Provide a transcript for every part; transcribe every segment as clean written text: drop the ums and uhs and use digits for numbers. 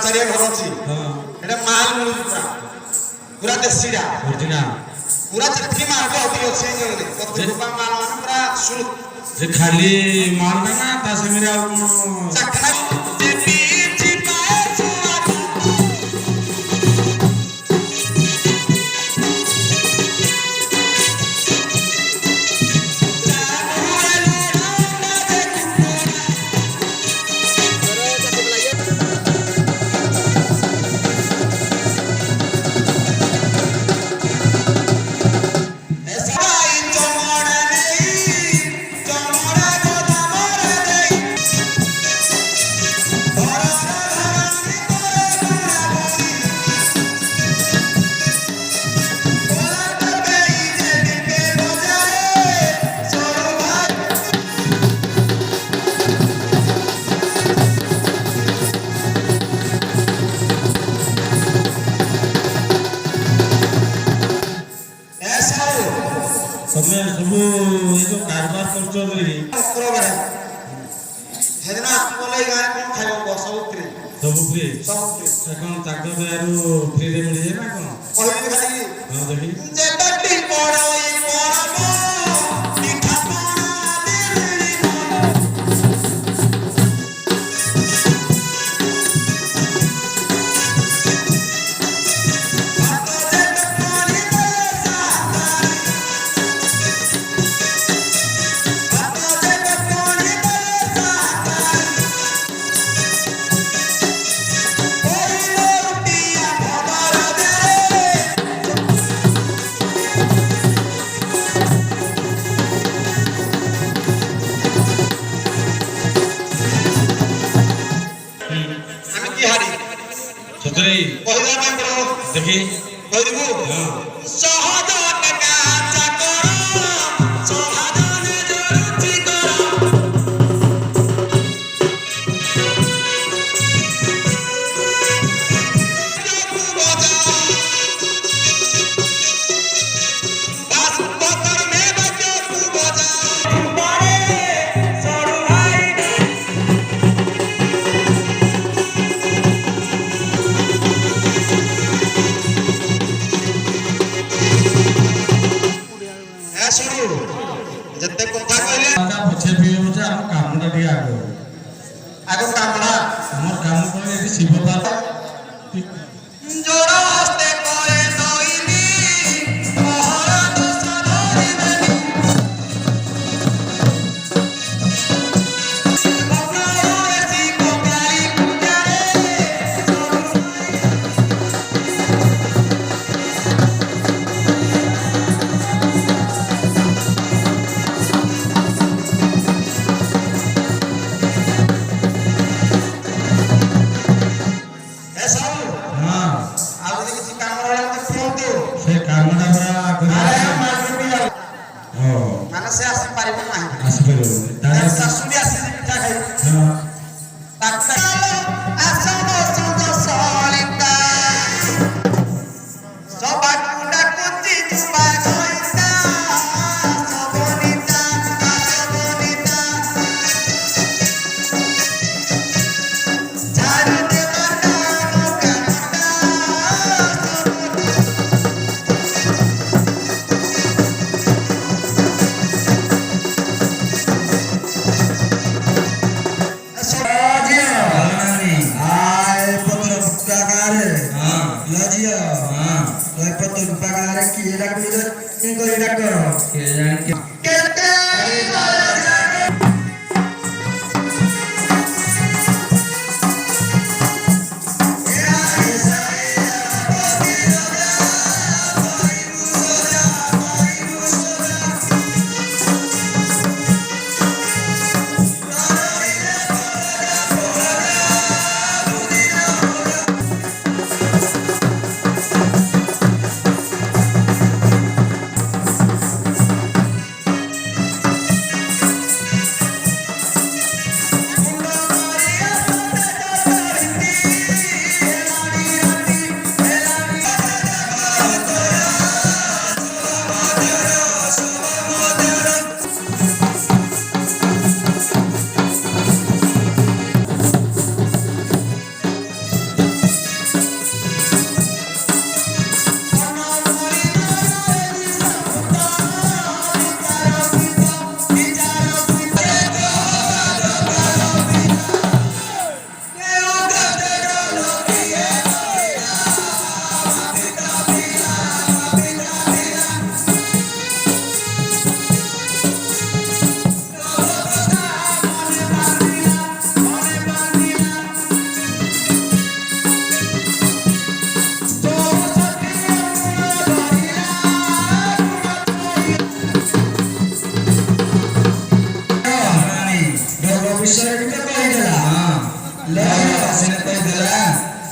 ଚାରିଆ ଘର ଅଛି ଏଟା ମାଲ ମିଳୁଛି ପୁରା ଦେଶୀଟା ପୁରା ଯେତିକି ମାଲ ଅଧିକ ଅଛି ମାଲ ମାନେ ପୁରା ସୁଲ ଯେ ଖାଲି ମାଲଟା ନା ତା ସାଙ୍ଗରେ ଆଉ କଣ ଚାଖଣା ତମେ ସବୁ ଏ ଯୋଉ କାରବାର କରୁଛ ବୋଲି ସେଦିନ ଆସିଲେ ଏଇ ଗାଁରେ କଣ ଖାଇବ ସବୁ ଫ୍ରି କଣ ତାଙ୍କ ଦୟାରୁ ଫ୍ରିରେ ମିଳିଯାଏ ନା କଣ କହିଲି ଖାଲି ହଁ ଦେଖି ସତରେ ଦେଖି ଯେତେ କଥା କହିଲେ ପଛେ ବି ହଉଛି ଆମ କାମଟା ଟିକେ ଆଗ କାମଟା ଆମର କାମ କଣ ଏଠି ଶିବ ଜୋର ହସ୍ତେ କରେ ନଇନି ପହର ଦୋଷ ଧରିବେନି ବକଳରେ ଶିବ ପ୍ୟାରି ପୂଜାରେ ମାନେ ସେ ଆସିପାରିବ ନାହିଁ ଶାଶୁ ବି ଆସିଛି ପିଠା ଖାଇ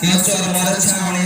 କେଉଁ ଚର୍ମରେ ଛାଉଣି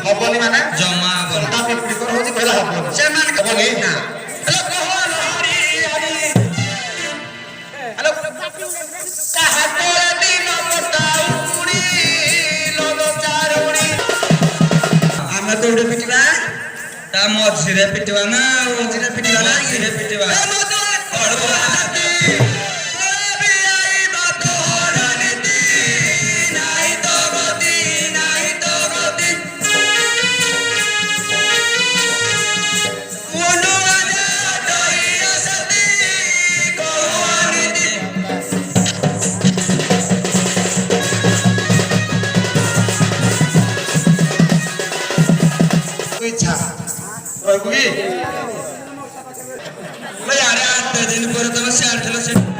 ହବନି ମାନେ ଜମା ହବନି। ତା ପିପିଡ଼ି କର ହଉଛି କହିଲା ହବନି ସେମାନେ ହବନି ନା ହେଲୋ କହ ହରି ହରି ହେଲୋ ତାହା ତୋଳେ ଦିନ ପଟାଉଣି ଲୋଦ ଚାରୁଣି ଆମେ ଦୌଡେ ପିଟିବା ତା ମଝିରେ ପିଟିବା ନା ମଝିରେ ପିଟିବା ନା ମଝିରେ ପିଟିବା ଇଚ୍ଛା ରହିବୁ କି ଆରେ 8 ଦିନ ପରେ ତମେ ସିଆଡେ ଥିଲ